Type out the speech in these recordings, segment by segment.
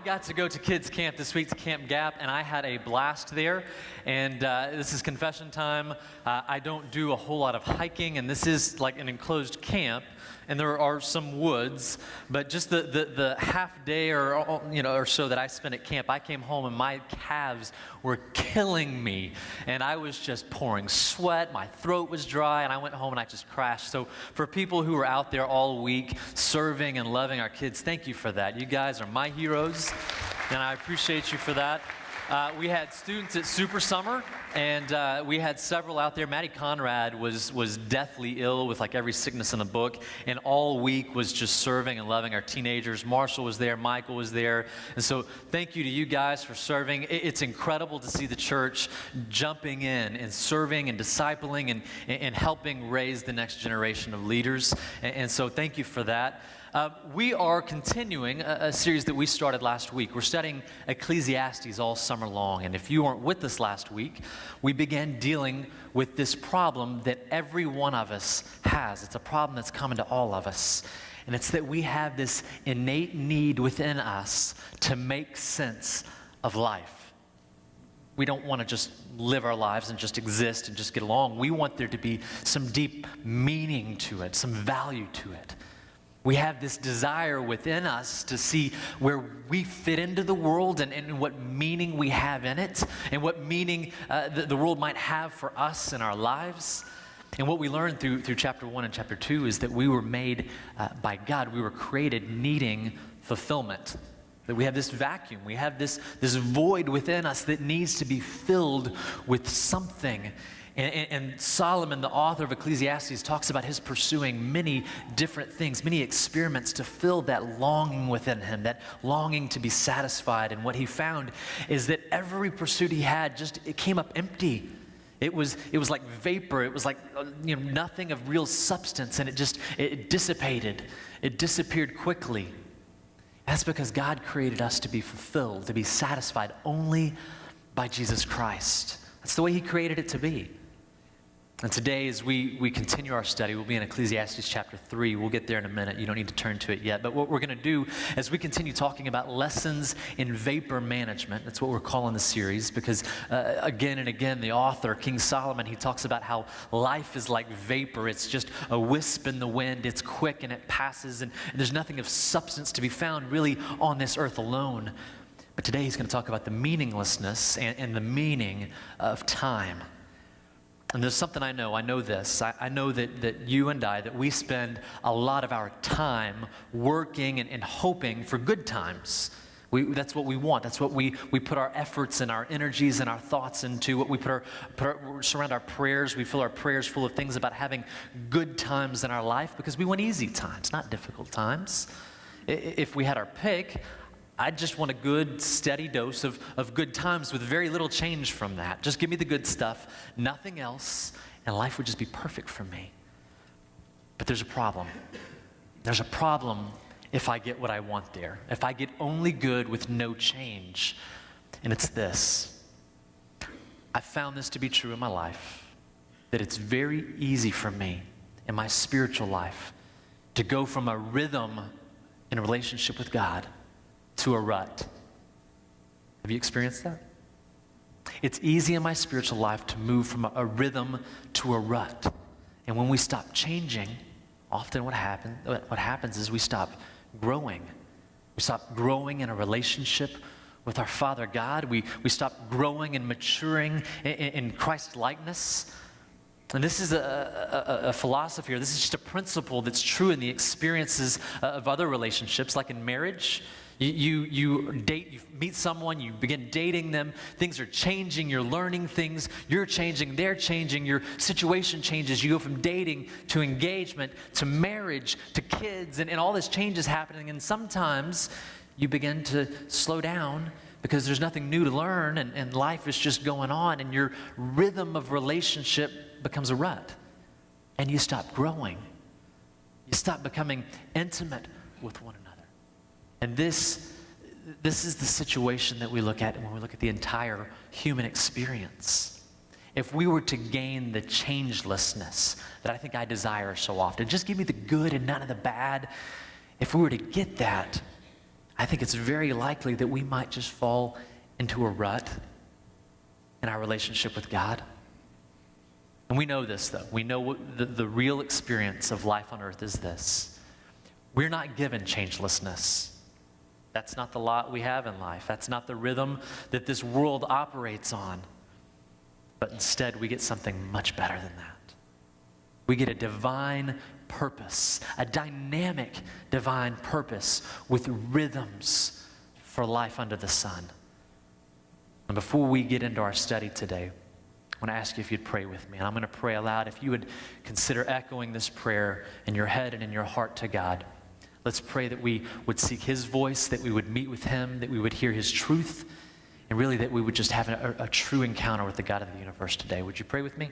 got to go to kids camp this week to Camp Gap, and I had a blast there. And this is confession time. I don't do a whole lot of hiking, and this is like an enclosed camp, and there are some woods. But just the half day or so that I spent at camp, I came home and my calves were killing me, and I was just pouring sweat. My throat was dry, and I went home and I just crashed. So for people who were out there all week serving and loving our kids, thank you for that. You guys are my heroes, and I appreciate you for that. We had students at Super Summer, and we had several out there. Maddie Conrad was deathly ill with like every sickness in the book, and all week was just serving and loving our teenagers. Marshall was there, Michael was there, and so thank you to you guys for serving. It's incredible to see the church jumping in and serving and discipling and helping raise the next generation of leaders, and so thank you for that. We are continuing a series that we started last week. We're studying Ecclesiastes all summer long, and if you weren't with us last week, we began dealing with this problem that every one of us has. It's a problem that's common to all of us, and it's that we have this innate need within us to make sense of life. We don't want to just live our lives and just exist and just get along. We want there to be some deep meaning to it, some value to it. We have this desire within us to see where we fit into the world and what meaning we have in it and what meaning the world might have for us in our lives. And what we learned through chapter 1 and chapter 2 is that we were made by God. We were created needing fulfillment. That we have this vacuum. We have this void within us that needs to be filled with something. And Solomon, the author of Ecclesiastes, talks about his pursuing many different things, many experiments to fill that longing within him, that longing to be satisfied. And what he found is that every pursuit he had it came up empty. It was like vapor. It was like nothing of real substance, and it dissipated. It disappeared quickly. That's because God created us to be fulfilled, to be satisfied only by Jesus Christ. That's the way he created it to be. And today, as we continue our study, we'll be in Ecclesiastes chapter 3. We'll get there in a minute. You don't need to turn to it yet. But what we're going to do as we continue talking about lessons in vapor management, that's what we're calling the series, because again and again, the author, King Solomon, he talks about how life is like vapor. It's just a wisp in the wind. It's quick and it passes, and there's nothing of substance to be found really on this earth alone. But today he's going to talk about the meaninglessness and the meaning of time. And there's something I know this. I know that you and I, that we spend a lot of our time working and hoping for good times. That's what we want. That's what we put our efforts and our energies and our thoughts into. What we surround our prayers. We fill our prayers full of things about having good times in our life because we want easy times, not difficult times. If we had our pick, I just want a good, steady dose of good times with very little change from that. Just give me the good stuff, nothing else, and life would just be perfect for me. But there's a problem. There's a problem if I get what I want there, if I get only good with no change. And it's this. I've found this to be true in my life, that it's very easy for me in my spiritual life to go from a rhythm in a relationship with God to a rut. Have you experienced that? It's easy in my spiritual life to move from a rhythm to a rut. And when we stop changing, often what happens is we stop growing. We stop growing in a relationship with our Father God. We stop growing and maturing in Christ's likeness. And this is a philosophy, or this is just a principle that's true in the experiences of other relationships, like in marriage. You meet someone, you begin dating them, things are changing, you're learning things, you're changing, they're changing, your situation changes, you go from dating to engagement to marriage to kids, and all this change is happening, and sometimes you begin to slow down because there's nothing new to learn, and life is just going on, and your rhythm of relationship becomes a rut, and you stop growing. You stop becoming intimate with one another. And this is the situation that we look at when we look at the entire human experience. If we were to gain the changelessness that I think I desire so often, just give me the good and none of the bad. If we were to get that, I I think it's very likely that we might just fall into a rut in our relationship with God. And we know this, though. We know what the real experience of life on earth is this. We're not given changelessness. That's not the lot we have in life. That's not the rhythm that this world operates on. But instead, we get something much better than that. We get a divine purpose, a dynamic divine purpose with rhythms for life under the sun. And before we get into our study today, I want to ask you if you'd pray with me. And I'm going to pray aloud. If you would consider echoing this prayer in your head and in your heart to God. Let's pray that we would seek His voice, that we would meet with Him, that we would hear His truth, and really that we would just have a true encounter with the God of the universe today. Would you pray with me?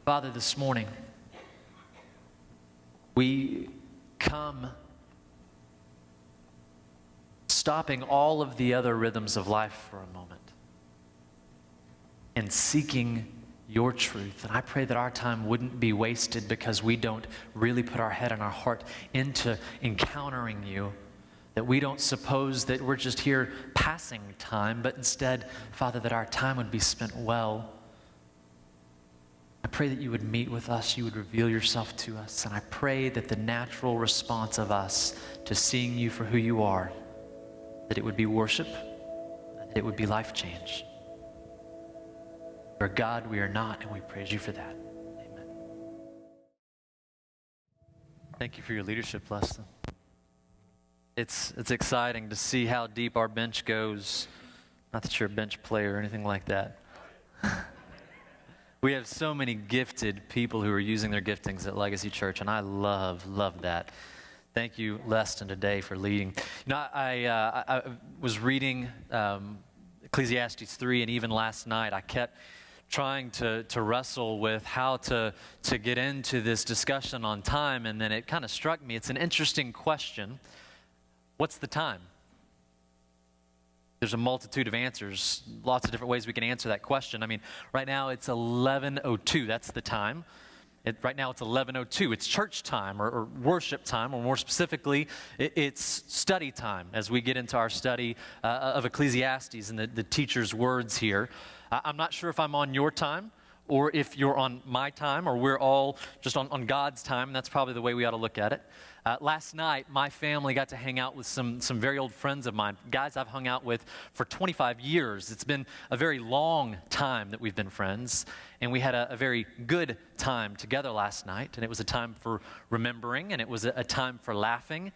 Father, this morning, we come stopping all of the other rhythms of life for a moment and seeking your truth. And I pray that our time wouldn't be wasted because we don't really put our head and our heart into encountering you, that we don't suppose that we're just here passing time, but instead, Father, that our time would be spent well. I pray that you would meet with us, you would reveal yourself to us, and I pray that the natural response of us to seeing you for who you are, that it would be worship, that it would be life change. You're God, we are not, and we praise you for that. Amen. Thank you for your leadership, Leslie. It's exciting to see how deep our bench goes. Not that you're a bench player or anything like that. We have so many gifted people who are using their giftings at Legacy Church, and I love that. Thank you, Leston, today for leading. You know, I was reading Ecclesiastes 3, and even last night I kept trying to wrestle with how to get into this discussion on time, and then it kind of struck me. It's an interesting question. What's the time? There's a multitude of answers, lots of different ways we can answer that question. I mean, right now it's 11:02. That's the time. Right now it's 11:02. It's church time or worship time, or more specifically, it's study time as we get into our study of Ecclesiastes and the teacher's words here. I'm not sure if I'm on your time or if you're on my time, or we're all just on God's time. That's probably the way we ought to look at it. Last night, my family got to hang out with some very old friends of mine, guys I've hung out with for 25 years. It's been a very long time that we've been friends, and we had a very good time together last night, and it was a time for remembering, and it was a time for laughing.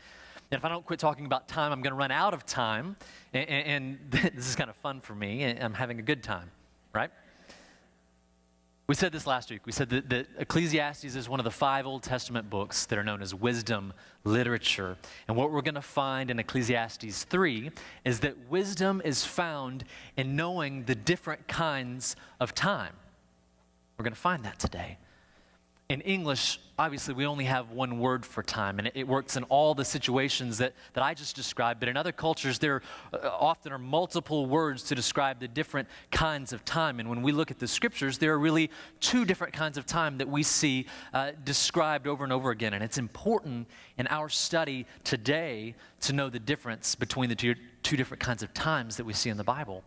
And if I don't quit talking about time, I'm going to run out of time, and this is kind of fun for me, and I'm having a good time, right? We said this last week. We said that Ecclesiastes is one of the 5 Old Testament books that are known as wisdom literature. And what we're going to find in Ecclesiastes 3 is that wisdom is found in knowing the different kinds of time. We're going to find that today. In English, obviously, we only have one word for time, and it works in all the situations that I just described. But in other cultures, there often are multiple words to describe the different kinds of time. And when we look at the scriptures, there are really 2 different kinds of time that we see described over and over again. And it's important in our study today to know the difference between the two different kinds of times that we see in the Bible.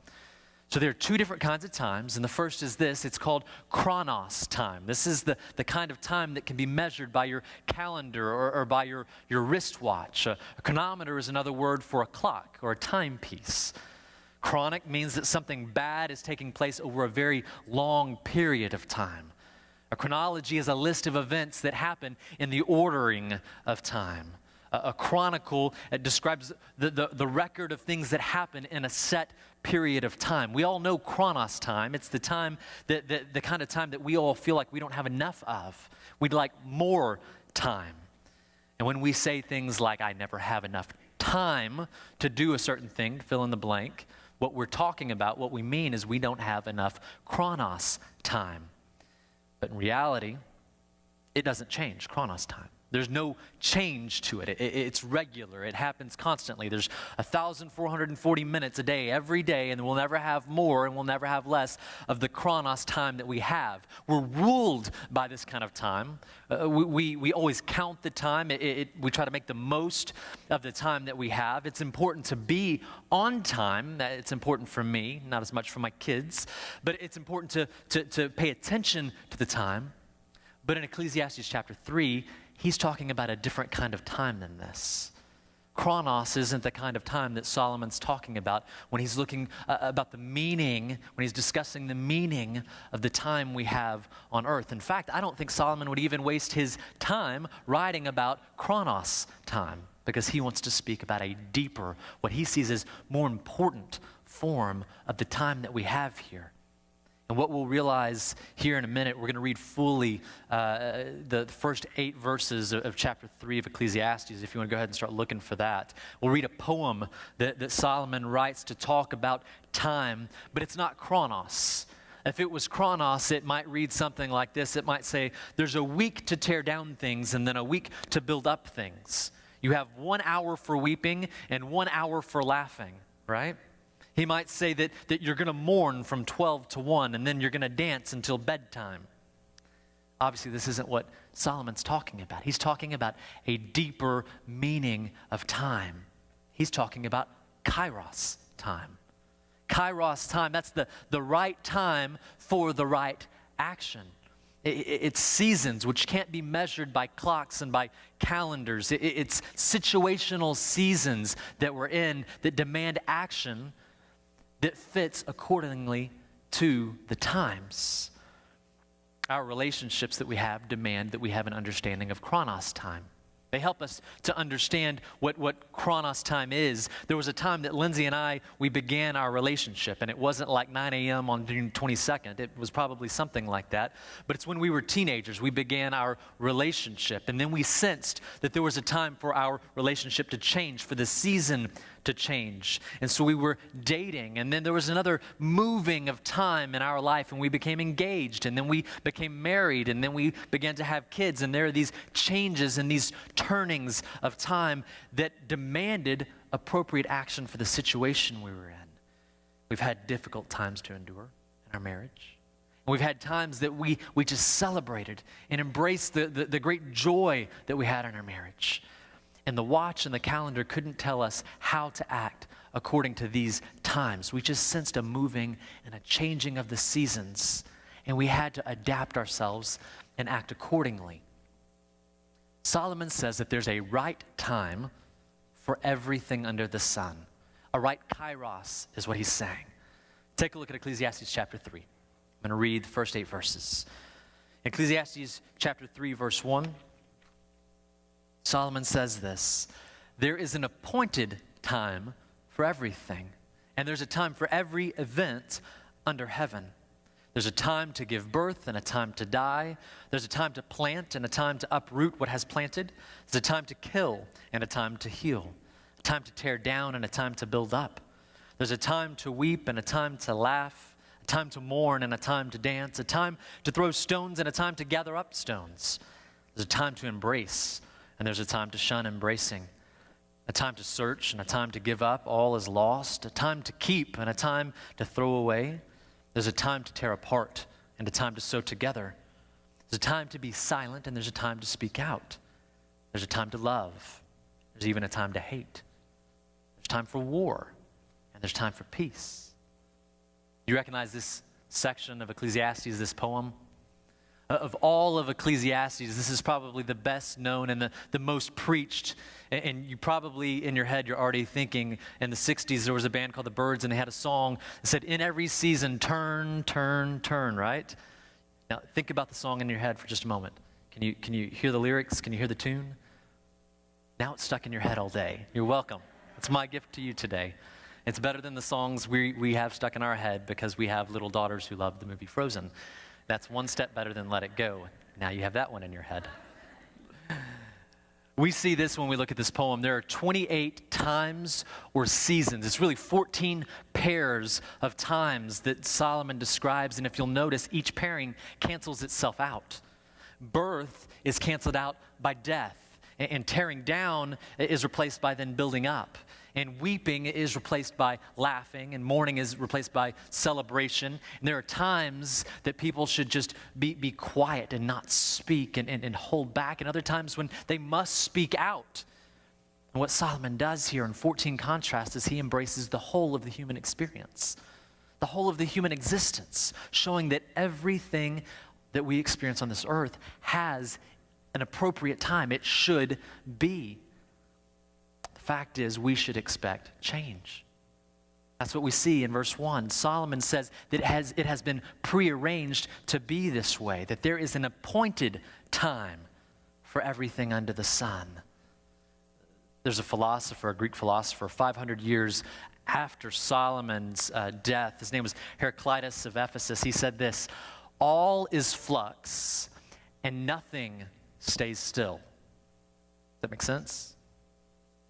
So there are 2 different kinds of times, and the first is this. It's called chronos time. This is the kind of time that can be measured by your calendar or by your wristwatch. A chronometer is another word for a clock or a timepiece. Chronic means that something bad is taking place over a very long period of time. A chronology is a list of events that happen in the ordering of time. A chronicle describes the record of things that happen in a set period of time. We all know chronos time. It's the time the kind of time that we all feel like we don't have enough of. We'd like more time. And when we say things like, I never have enough time to do a certain thing, fill in the blank, what we're talking about, what we mean is we don't have enough chronos time. But in reality, it doesn't change chronos time. There's no change to it. It's regular. It happens constantly. There's 1,440 minutes a day, every day, and we'll never have more and we'll never have less of the chronos time that we have. We're ruled by this kind of time. We always count the time. We try to make the most of the time that we have. It's important to be on time. It's important for me, not as much for my kids, but it's important to pay attention to the time. But in Ecclesiastes chapter 3, he's talking about a different kind of time than this. Chronos isn't the kind of time that Solomon's talking about when he's looking about the meaning, when he's discussing the meaning of the time we have on earth. In fact, I don't think Solomon would even waste his time writing about chronos time, because he wants to speak about a deeper, what he sees as more important form of the time that we have here. And what we'll realize here in a minute, we're going to read fully the first 8 verses of chapter 3 of Ecclesiastes, if you want to go ahead and start looking for that. We'll read a poem that Solomon writes to talk about time, but it's not chronos. If it was chronos, it might read something like this. It might say, there's a week to tear down things and then a week to build up things. You have 1 hour for weeping and 1 hour for laughing, right? He might say that you're going to mourn from 12 to 1, and then you're going to dance until bedtime. Obviously, this isn't what Solomon's talking about. He's talking about a deeper meaning of time. He's talking about kairos time. Kairos time, that's the right time for the right action. It's seasons, which can't be measured by clocks and by calendars. It's situational seasons that we're in that demand action that fits accordingly to the times. Our relationships that we have demand that we have an understanding of chronos time. They help us to understand what chronos time is. There was a time that Lindsay and I, we began our relationship, and it wasn't like 9 a.m. on June 22nd. It was probably something like that. But it's when we were teenagers, we began our relationship, and then we sensed that there was a time for our relationship to change, for the season to change. And so we were dating, and then there was another moving of time in our life, and we became engaged, and then we became married, and then we began to have kids, and there are these changes and these turnings of time that demanded appropriate action for the situation we were in. We've had difficult times to endure in our marriage. And we've had times that we just celebrated and embraced the great joy that we had in our marriage. And the watch and the calendar couldn't tell us how to act according to these times. We just sensed a moving and a changing of the seasons, and we had to adapt ourselves and act accordingly. Solomon says that there's a right time for everything under the sun. A right kairos is what he's saying. Take a look at Ecclesiastes chapter 3. I'm going to read the first 8 verses. Ecclesiastes chapter 3, verse 1. Solomon says this: there is an appointed time for everything, and there's a time for every event under heaven. There's a time to give birth and a time to die. There's a time to plant and a time to uproot what has planted. There's a time to kill and a time to heal. A time to tear down and a time to build up. There's a time to weep and a time to laugh. A time to mourn and a time to dance. A time to throw stones and a time to gather up stones. There's a time to embrace and there's a time to shun embracing. A time to search and a time to give up all is lost. A time to keep and a time to throw away. There's a time to tear apart and a time to sew together. There's a time to be silent and there's a time to speak out. There's a time to love. There's even a time to hate. There's time for war and there's time for peace. You recognize this section of Ecclesiastes, this poem? Of all of Ecclesiastes, this is probably the best known and the most preached. And you probably, in your head, you're already thinking, in the 60s, there was a band called the Byrds, and they had a song that said, in every season, turn, turn, turn, right? Now, think about the song in your head for just a moment. Can you hear the lyrics? Can you hear the tune? Now it's stuck in your head all day. You're welcome. It's my gift to you today. It's better than the songs we have stuck in our head because we have little daughters who love the movie Frozen. That's one step better than Let It Go. Now you have that one in your head. We see this when we look at this poem. There are 28 times or seasons. It's really 14 pairs of times that Solomon describes. And if you'll notice, each pairing cancels itself out. birth is canceled out by death. And tearing down is replaced by then building up. And weeping is replaced by laughing, and mourning is replaced by celebration. And there are times that people should just be quiet and not speak and hold back, and other times when they must speak out. And what Solomon does here in 14 contrasts is he embraces the whole of the human experience, the whole of the human existence, showing that everything that we experience on this earth has an appropriate time. It should be. The fact is, we should expect change. That's what we see in verse 1. Solomon says that it has been prearranged to be this way, that there is an appointed time for everything under the sun. There's a philosopher, a Greek philosopher, 500 years after Solomon's death. His name was Heraclitus of Ephesus. He said this: all is flux and nothing stays still. Does that make sense?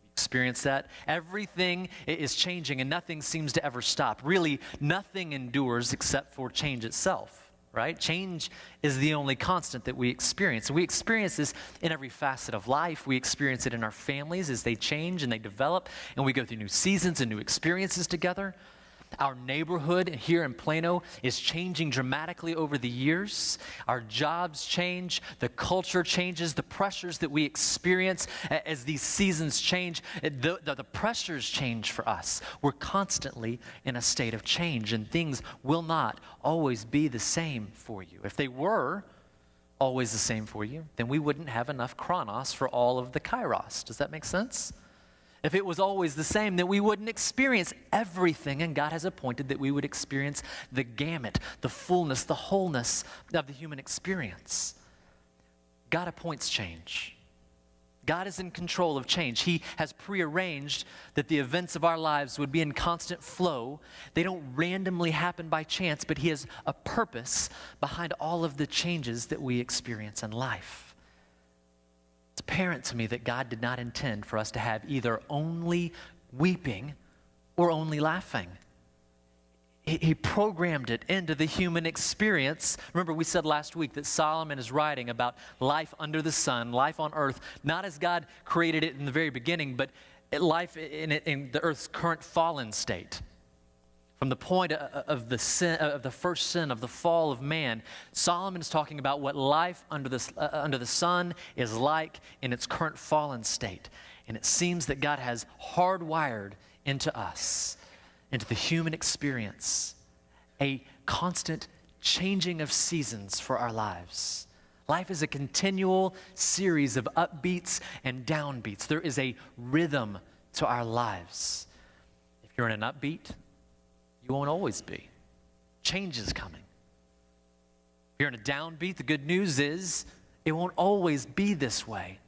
You experience that? Everything is changing and nothing seems to ever stop. Really, nothing endures except for change itself, right? Change is the only constant that we experience. And we experience this in every facet of life. We experience it in our families as they change and they develop, and we go through new seasons and new experiences together. Our neighborhood here in Plano is changing dramatically over the years. Our jobs change, the culture changes, the pressures that we experience as these seasons change, the pressures change for us. We're constantly in a state of change, and things will not always be the same for you. If they were always the same for you, then we wouldn't have enough chronos for all of the kairos. Does that make sense? If it was always the same, then we wouldn't experience everything, and God has appointed that we would experience the gamut, the fullness, the wholeness of the human experience. God appoints change. God is in control of change. He has prearranged that the events of our lives would be in constant flow. They don't randomly happen by chance, but He has a purpose behind all of the changes that we experience in life. It's apparent to me that God did not intend for us to have either only weeping or only laughing. He programmed it into the human experience. Remember, we said last week that Solomon is writing about life under the sun, life on earth, not as God created it in the very beginning, but life in the earth's current fallen state. From the point of the sin, of the first sin, of the fall of man, Solomon is talking about what life under the sun is like in its current fallen state. And it seems that God has hardwired into us, into the human experience, a constant changing of seasons for our lives. Life is a continual series of upbeats and downbeats. There is a rhythm to our lives. If you're in an upbeat, you won't always be. Change is coming. If you're in a downbeat, the good news is it won't always be this way.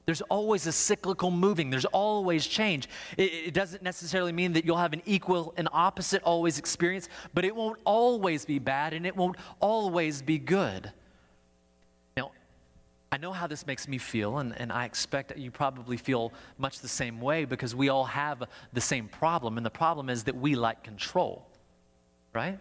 There's always a cyclical moving. There's always change. It doesn't necessarily mean that you'll have an equal and opposite always experience, but it won't always be bad and it won't always be good. Now, I know how this makes me feel, and I expect that you probably feel much the same way because we all have the same problem, and the problem is that we like control, right?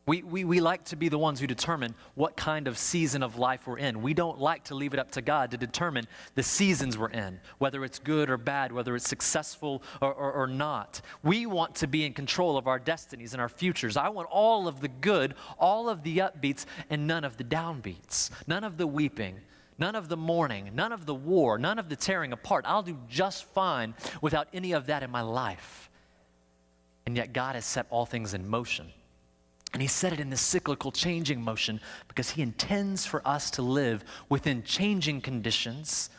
We like to be the ones who determine what kind of season of life we're in. We don't like to leave it up to God to determine the seasons we're in, whether it's good or bad, whether it's successful or not. We want to be in control of our destinies and our futures. I want all of the good, all of the upbeats, and none of the downbeats, none of the weeping, none of the mourning, none of the war, none of the tearing apart. I'll do just fine without any of that in my life. And yet God has set all things in motion. And He set it in this cyclical changing motion because He intends for us to live within changing conditions.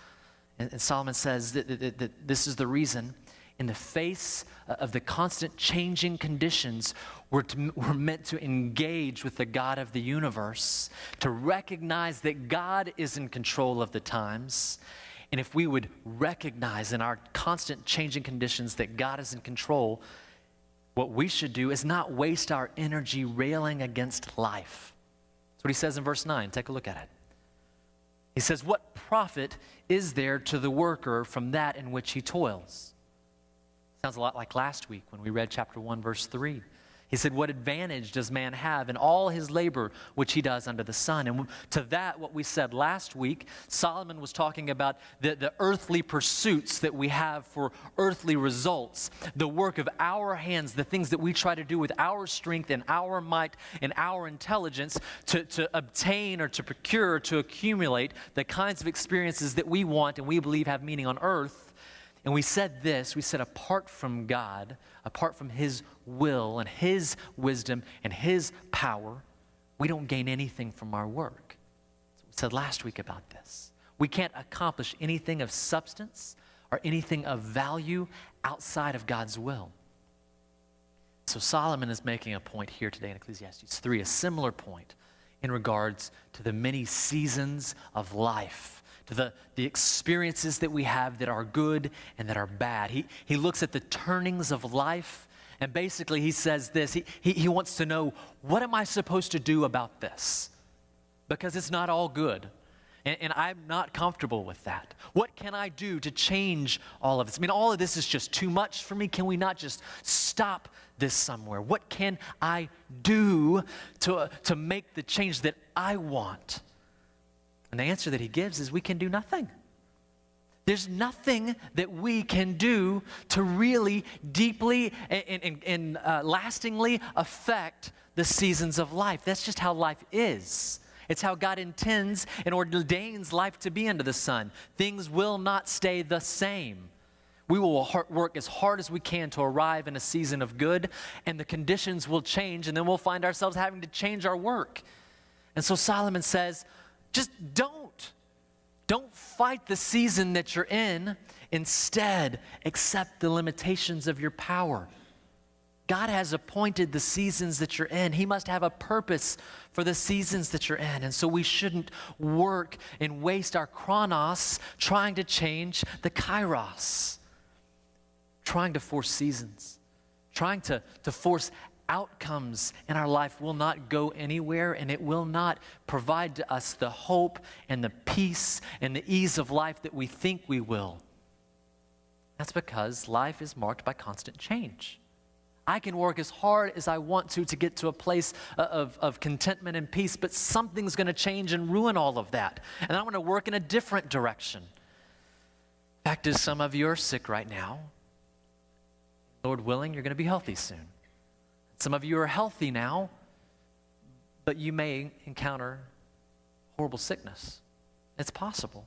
And Solomon says that this is the reason. In the face of the constant changing conditions, we're meant to engage with the God of the universe, to recognize that God is in control of the times. And if we would recognize in our constant changing conditions that God is in control, what we should do is not waste our energy railing against life. That's what he says in verse 9. Take a look at it. He says, "What profit is there to the worker from that in which he toils?" Sounds a lot like last week when we read chapter 1, verse 3. He said, what advantage does man have in all his labor which he does under the sun? And to that, what we said last week, Solomon was talking about the earthly pursuits that we have for earthly results, the work of our hands, the things that we try to do with our strength and our might and our intelligence to obtain or to procure or to accumulate the kinds of experiences that we want and we believe have meaning on earth. And we said this, we said apart from God, apart from His will and His wisdom and His power, we don't gain anything from our work. So we said last week about this. We can't accomplish anything of substance or anything of value outside of God's will. So Solomon is making a point here today in Ecclesiastes 3, a similar point in regards to the many seasons of life, to the experiences that we have that are good and that are bad. He looks at the turnings of life, and basically he says this, he wants to know, what am I supposed to do about this? Because it's not all good, and I'm not comfortable with that. What can I do to change all of this? I mean, all of this is just too much for me. Can we not just stop this somewhere? What can I do to make the change that I want? And the answer that he gives is we can do nothing. There's nothing that we can do to really deeply and lastingly affect the seasons of life. That's just how life is. It's how God intends and ordains life to be under the sun. Things will not stay the same. We will work as hard as we can to arrive in a season of good, and the conditions will change, and then we'll find ourselves having to change our work. And so Solomon says, just don't fight the season that you're in. Instead, accept the limitations of your power. God has appointed the seasons that you're in. He must have a purpose for the seasons that you're in. And so we shouldn't work and waste our chronos trying to change the kairos, trying to force seasons, trying to force outcomes in our life will not go anywhere, and it will not provide to us the hope and the peace and the ease of life that we think we will. That's because life is marked by constant change. I can work as hard as I want to get to a place of contentment and peace, but something's going to change and ruin all of that. And I'm going to work in a different direction. Fact is, some of you are sick right now. Lord willing, you're going to be healthy soon. Some of you are healthy now, but you may encounter horrible sickness. It's possible.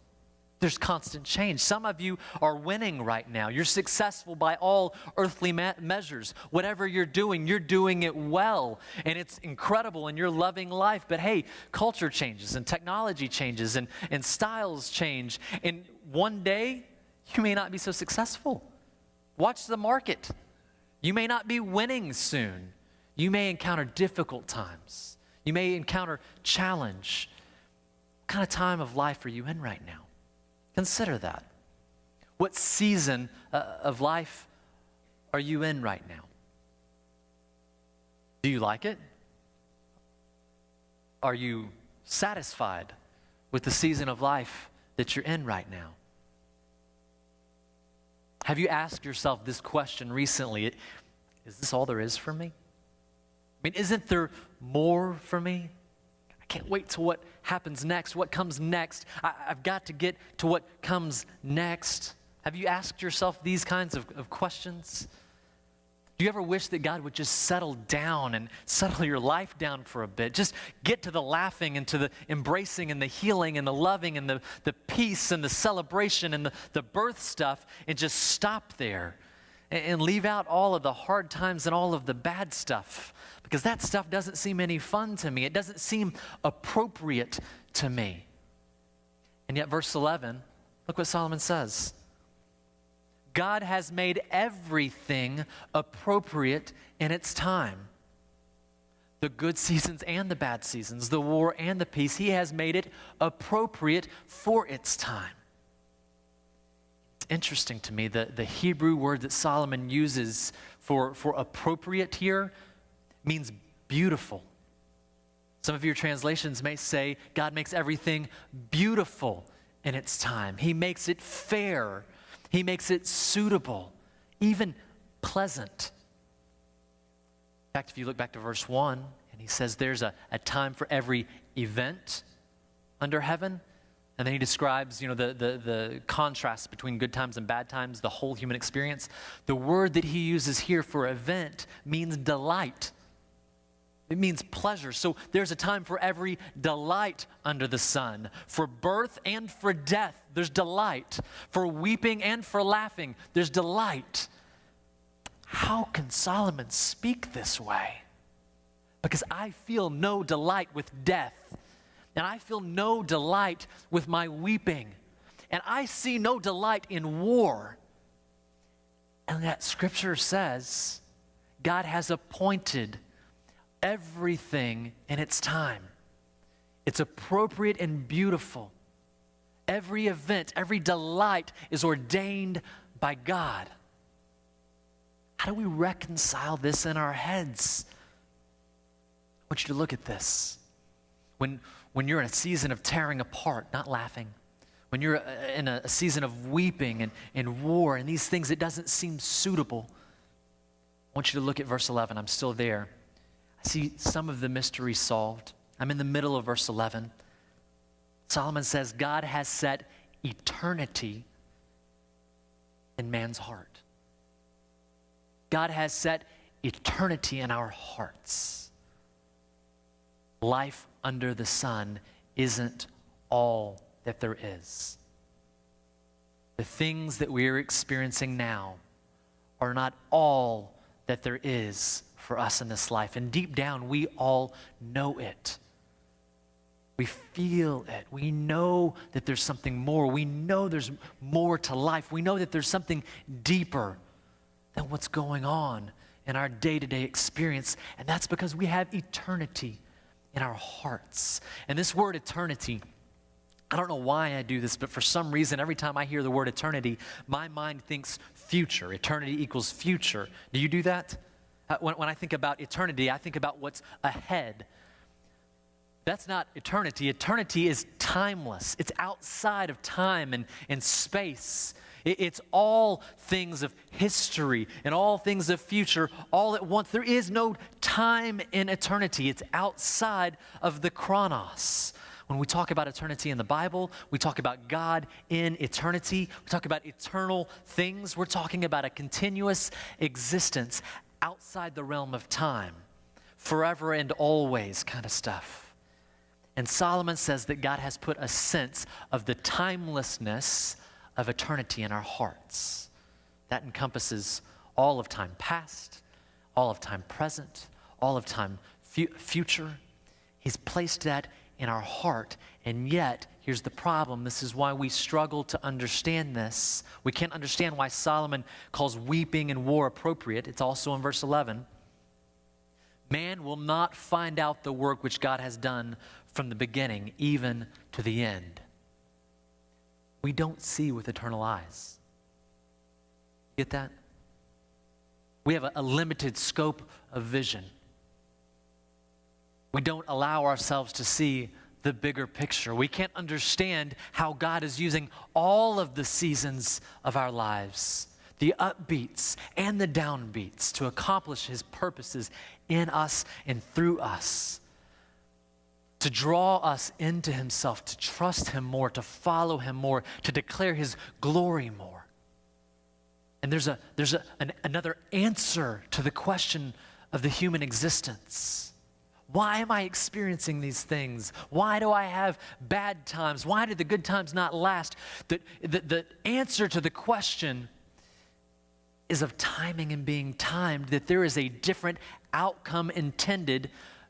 There's constant change. Some of you are winning right now. You're successful by all earthly measures. Whatever you're doing it well, and it's incredible, and you're loving life. But hey, culture changes, and technology changes, and styles change. And one day, you may not be so successful. Watch the market. You may not be winning soon. You may encounter difficult times. You may encounter challenge. What kind of time of life are you in right now? Consider that. What season of life are you in right now? Do you like it? Are you satisfied with the season of life that you're in right now? Have you asked yourself this question recently? Is this all there is for me? I mean, isn't there more for me? I can't wait to what happens next, what comes next. I've got to get to what comes next. Have you asked yourself these kinds of questions? Do you ever wish that God would just settle down and settle your life down for a bit? Just get to the laughing and to the embracing and the healing and the loving and the peace and the celebration and the birth stuff, and just stop there and leave out all of the hard times and all of the bad stuff, because that stuff doesn't seem any fun to me. It doesn't seem appropriate to me. And yet verse 11, look what Solomon says. God has made everything appropriate in its time. The good seasons and the bad seasons, the war and the peace, He has made it appropriate for its time. It's interesting to me that the Hebrew word that Solomon uses for appropriate here means beautiful. Some of your translations may say God makes everything beautiful in its time. He makes it fair. He makes it suitable, even pleasant. In fact, if you look back to verse 1, and he says there's a time for every event under heaven. And then he describes, the contrast between good times and bad times, the whole human experience. The word that he uses here for event means delight. It means pleasure. So there's a time for every delight under the sun. For birth and for death, there's delight. For weeping and for laughing, there's delight. How can Solomon speak this way? Because I feel no delight with death. And I feel no delight with my weeping. And I see no delight in war. And that scripture says God has appointed everything in its time. It's appropriate and beautiful. Every event, every delight is ordained by God. How do we reconcile this in our heads? I want you to look at this. When you're in a season of tearing apart, not laughing, when you're in a season of weeping and war and these things, it doesn't seem suitable. I want you to look at verse 11. I'm still there. I see some of the mystery solved. I'm in the middle of verse 11. Solomon says, God has set eternity in man's heart. God has set eternity in our hearts. Life under the sun isn't all that there is. The things that we are experiencing now are not all that there is for us in this life. And deep down, we all know it. We feel it. We know that there's something more. We know there's more to life. We know that there's something deeper than what's going on in our day-to-day experience. And that's because we have eternity in our hearts. And this word eternity, I don't know why I do this, but for some reason, every time I hear the word eternity, my mind thinks future. Eternity equals future. Do you do that? When I think about eternity, I think about what's ahead. That's not eternity. Eternity is timeless. It's outside of time and space. It's all things of history and all things of future all at once. There is no time in eternity. It's outside of the chronos. When we talk about eternity in the Bible, we talk about God in eternity. We talk about eternal things. We're talking about a continuous existence outside the realm of time, forever and always kind of stuff. And Solomon says that God has put a sense of the timelessness of eternity in our hearts. That encompasses all of time past, all of time present, all of time future. He's placed that in our heart, and yet, here's the problem. This is why we struggle to understand this. We can't understand why Solomon calls weeping and war appropriate. It's also in verse 11. Man will not find out the work which God has done from the beginning, even to the end. We don't see with eternal eyes. Get that? We have a limited scope of vision. We don't allow ourselves to see the bigger picture. We can't understand how God is using all of the seasons of our lives, the upbeats and the downbeats, to accomplish His purposes in us and through us, to draw us into Himself, to trust Him more, to follow Him more, to declare His glory more. And there's another answer to the question of the human existence. Why am I experiencing these things? Why do I have bad times? Why do the good times not last? The answer to the question is of timing and being timed, that there is a different outcome intended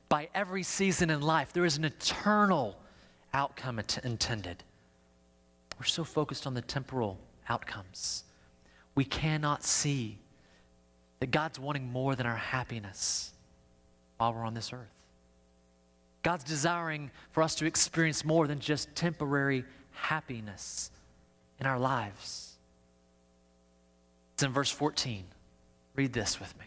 by every season in life. There is an eternal outcome intended. We're so focused on the temporal outcomes. We cannot see that God's wanting more than our happiness while we're on this earth. God's desiring for us to experience more than just temporary happiness in our lives. It's in verse 14. Read this with me.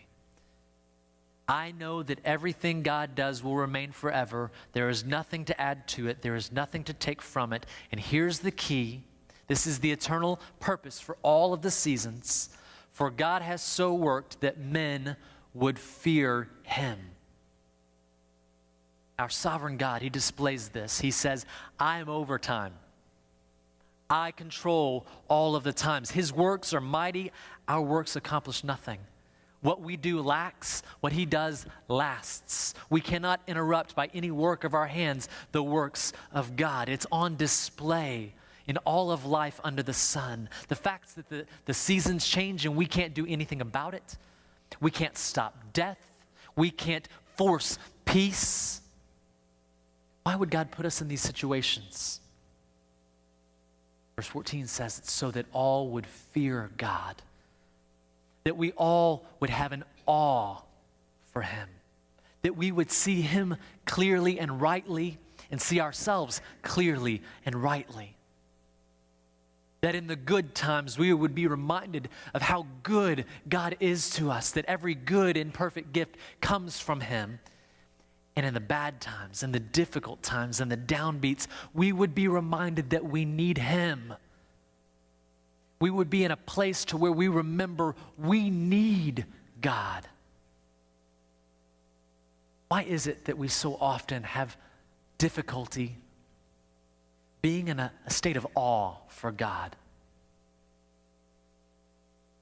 I know that everything God does will remain forever. There is nothing to add to it. There is nothing to take from it. And here's the key. This is the eternal purpose for all of the seasons. For God has so worked that men would fear him. Our sovereign God, he displays this. He says, I am over time. I control all of the times. His works are mighty. Our works accomplish nothing. What we do lacks. What he does lasts. We cannot interrupt by any work of our hands the works of God. It's on display in all of life under the sun. The fact that the seasons change and we can't do anything about it. We can't stop death. We can't force peace. Why would God put us in these situations? Verse 14 says it's so that all would fear God, that we all would have an awe for him, that we would see him clearly and rightly and see ourselves clearly and rightly. That in the good times we would be reminded of how good God is to us, that every good and perfect gift comes from him. And in the bad times, and the difficult times, and the downbeats, we would be reminded that we need him. We would be in a place to where we remember we need God. Why is it that we so often have difficulty being in a state of awe for God?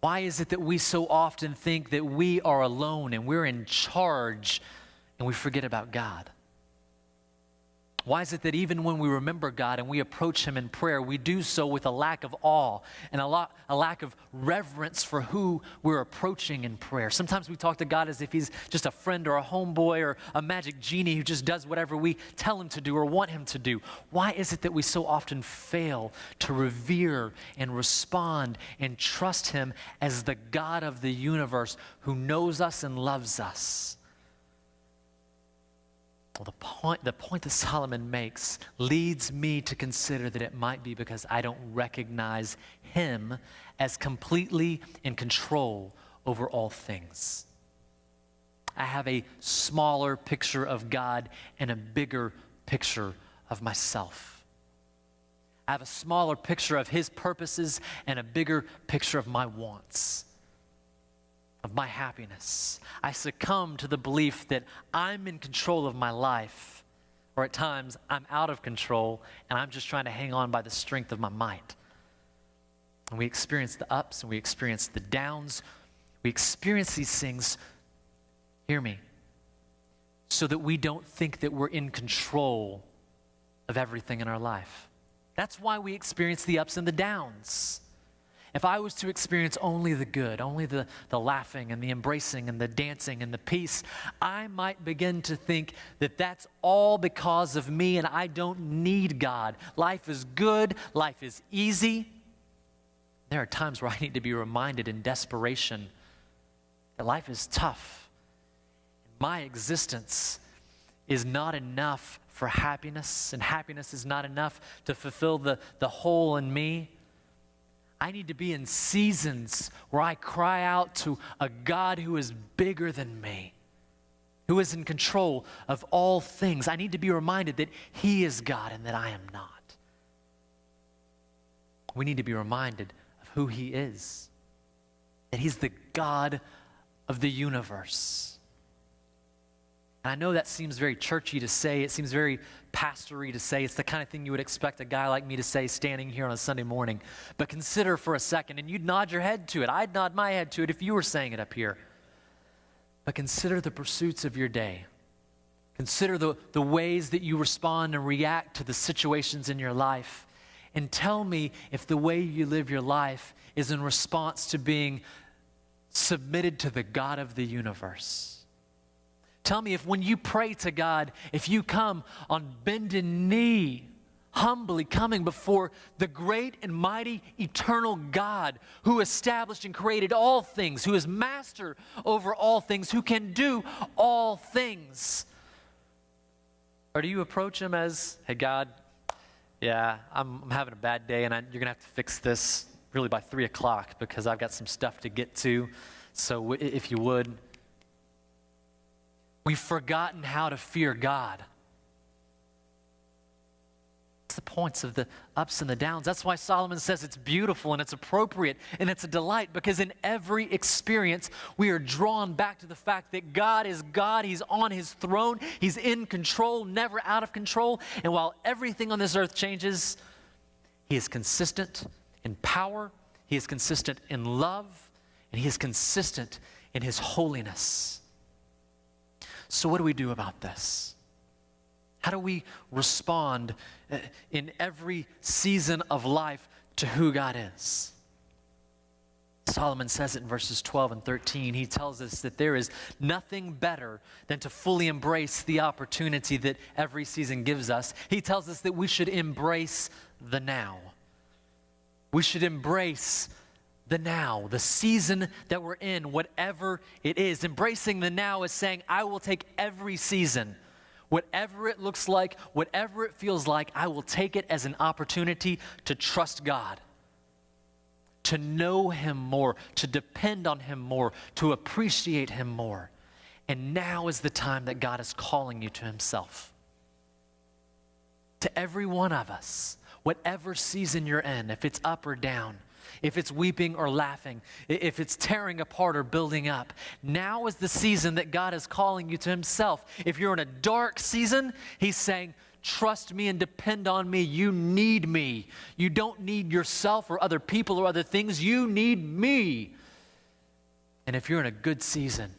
Why is it that we so often think that we are alone and we're in charge and we forget about God? Why is it that even when we remember God and we approach him in prayer, we do so with a lack of awe and a lack of reverence for who we're approaching in prayer? Sometimes we talk to God as if he's just a friend or a homeboy or a magic genie who just does whatever we tell him to do or want him to do. Why is it that we so often fail to revere and respond and trust him as the God of the universe who knows us and loves us? Well, the point that Solomon makes leads me to consider that it might be because I don't recognize him as completely in control over all things. I have a smaller picture of God and a bigger picture of myself. I have a smaller picture of his purposes and a bigger picture of my wants, of my happiness. I succumb to the belief that I'm in control of my life, or at times I'm out of control and I'm just trying to hang on by the strength of my might. And we experience the ups and we experience the downs. We experience these things, hear me, so that we don't think that we're in control of everything in our life. That's why we experience the ups and the downs. If I was to experience only the good, only the laughing and the embracing and the dancing and the peace, I might begin to think that that's all because of me and I don't need God. Life is good, life is easy. There are times where I need to be reminded in desperation that life is tough. My existence is not enough for happiness, and happiness is not enough to fulfill the hole in me. I need to be in seasons where I cry out to a God who is bigger than me, who is in control of all things. I need to be reminded that he is God and that I am not. We need to be reminded of who he is, that he's the God of the universe. And I know that seems very churchy to say. It seems very pastory to say. It's the kind of thing you would expect a guy like me to say standing here on a Sunday morning. But consider for a second, and you'd nod your head to it. I'd nod my head to it if you were saying it up here. But consider the pursuits of your day. Consider the ways that you respond and react to the situations in your life. And tell me if the way you live your life is in response to being submitted to the God of the universe. Tell me if when you pray to God, if you come on bended knee, humbly coming before the great and mighty eternal God who established and created all things, who is master over all things, who can do all things. Or do you approach him as, hey God, yeah, I'm having a bad day and you're going to have to fix this really by 3 o'clock because I've got some stuff to get to. So if you would. We've forgotten how to fear God. It's the points of the ups and the downs. That's why Solomon says it's beautiful and it's appropriate and it's a delight, because in every experience, we are drawn back to the fact that God is God. He's on his throne. He's in control, never out of control. And while everything on this earth changes, he is consistent in power. He is consistent in love. And he is consistent in his holiness. So what do we do about this? How do we respond in every season of life to who God is? Solomon says it in verses 12 and 13. He tells us that there is nothing better than to fully embrace the opportunity that every season gives us. He tells us that we should embrace the now. We should embrace the now, the season that we're in, whatever it is. Embracing the now is saying, I will take every season, whatever it looks like, whatever it feels like, I will take it as an opportunity to trust God, to know him more, to depend on him more, to appreciate him more. And now is the time that God is calling you to himself. To every one of us, whatever season you're in, if it's up or down, if it's weeping or laughing, if it's tearing apart or building up, now is the season that God is calling you to himself. If you're in a dark season, he's saying, trust me and depend on me. You need me. You don't need yourself or other people or other things. You need me. And if you're in a good season,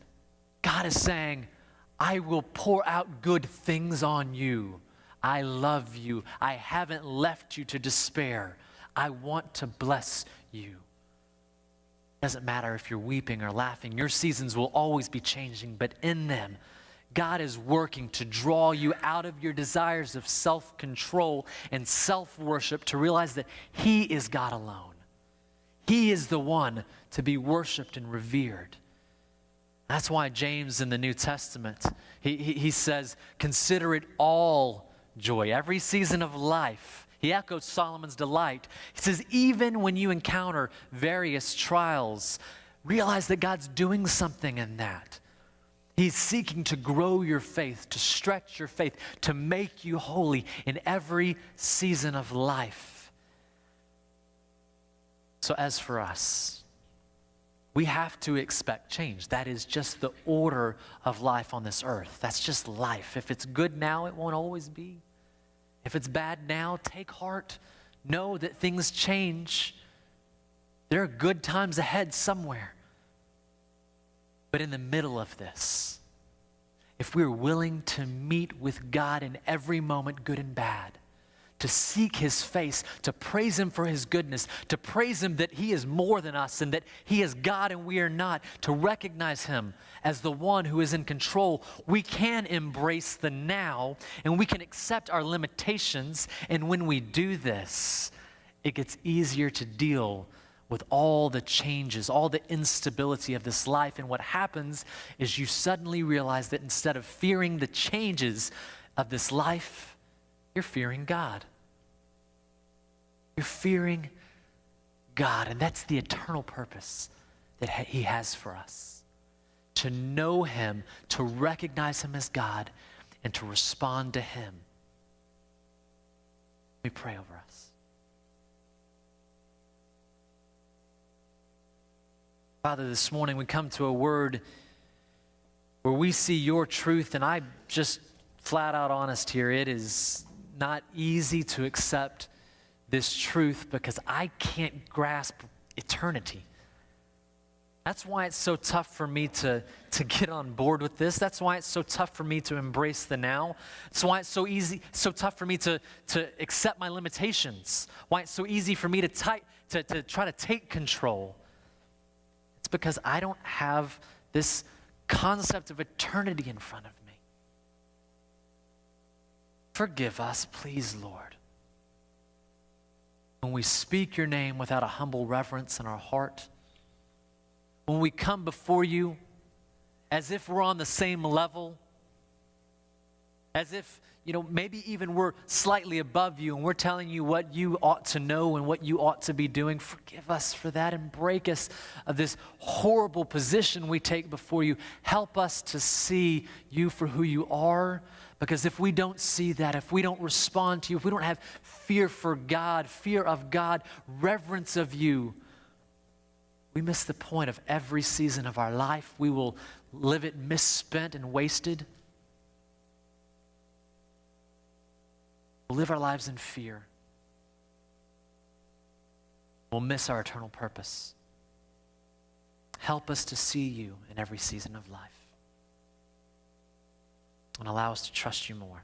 God is saying, I will pour out good things on you. I love you. I haven't left you to despair. I want to bless you. Doesn't matter if you're weeping or laughing. Your seasons will always be changing, but in them, God is working to draw you out of your desires of self-control and self-worship to realize that he is God alone. He is the one to be worshiped and revered. That's why James in the New Testament, he says, consider it all joy. Every season of life. He echoes Solomon's delight. He says, even when you encounter various trials, realize that God's doing something in that. He's seeking to grow your faith, to stretch your faith, to make you holy in every season of life. So as for us, we have to expect change. That is just the order of life on this earth. That's just life. If it's good now, it won't always be. If it's bad now, take heart. Know that things change. There are good times ahead somewhere. But in the middle of this, if we're willing to meet with God in every moment, good and bad, to seek his face, to praise him for his goodness, to praise him that he is more than us and that he is God and we are not, to recognize him as the one who is in control, we can embrace the now and we can accept our limitations. And when we do this, it gets easier to deal with all the changes, all the instability of this life. And what happens is you suddenly realize that instead of fearing the changes of this life, you're fearing God. You're fearing God, and that's the eternal purpose that he has for us. To know him, to recognize him as God, and to respond to him. Let me pray over us. Father, this morning we come to a word where we see your truth, and I'm just flat out honest here. It is not easy to accept this truth because I can't grasp eternity. That's why it's so tough for me to get on board with this. That's why it's so tough for me to embrace the now. That's why it's so tough for me to accept my limitations. Why it's so easy for me to try to take control. It's because I don't have this concept of eternity in front of me. Forgive us, please, Lord. When we speak your name without a humble reverence in our heart, when we come before you as if we're on the same level, as if, maybe even we're slightly above you and we're telling you what you ought to know and what you ought to be doing, forgive us for that and break us of this horrible position we take before you. Help us to see you for who you are, Because if we don't see that, if we don't respond to you, if we don't have fear for God, fear of God, reverence of you, we miss the point of every season of our life. We will live it misspent and wasted. We'll live our lives in fear. We'll miss our eternal purpose. Help us to see you in every season of life. And allow us to trust you more.